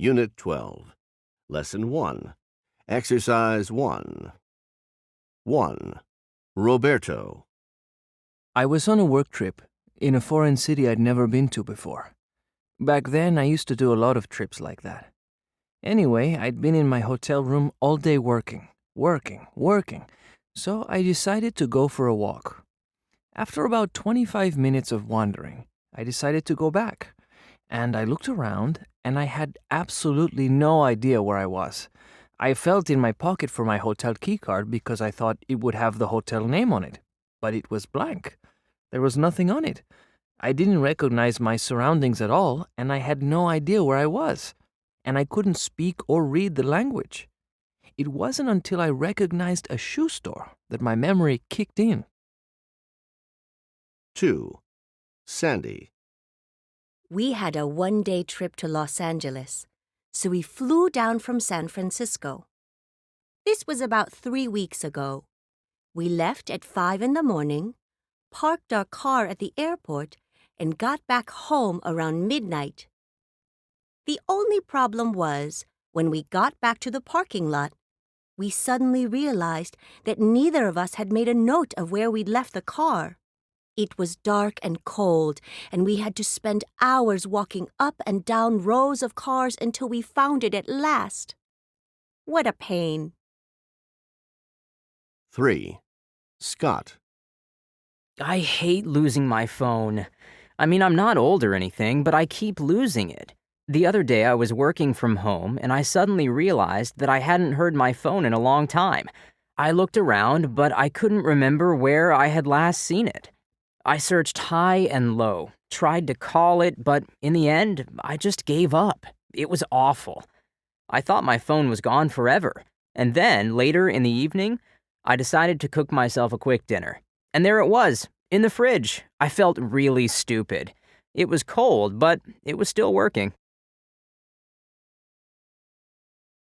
Unit 12. Lesson 1. Exercise 1. 1. Roberto. I was on a work trip in a foreign city I'd never been to before. Back then, I used to do a lot of trips like that. Anyway, I'd been in my hotel room all day working. So I decided to go for a walk. After about 25 minutes of wandering, I decided to go back. And I looked around, and I had absolutely no idea where I was. I felt in my pocket for my hotel keycard because I thought it would have the hotel name on it. But it was blank. There was nothing on it. I didn't recognize my surroundings at all, and I had no idea where I was. And I couldn't speak or read the language. It wasn't until I recognized a shoe store that my memory kicked in. 2. Sandy. We had a one-day trip to Los Angeles, so we flew down from San Francisco. This was about 3 weeks ago. We left at 5 in the morning, parked our car at the airport, and got back home around midnight. The only problem was, when we got back to the parking lot, we suddenly realized that neither of us had made a note of where we'd left the car. It was dark and cold, and we had to spend hours walking up and down rows of cars until we found it at last. What a pain. 3. Scott. I hate losing my phone. I mean, I'm not old or anything, but I keep losing it. The other day I was working from home, and I suddenly realized that I hadn't heard my phone in a long time. I looked around, but I couldn't remember where I had last seen it. I searched high and low, tried to call it, but in the end, I just gave up. It was awful. I thought my phone was gone forever, and then, later in the evening, I decided to cook myself a quick dinner. And there it was, in the fridge. I felt really stupid. It was cold, but it was still working.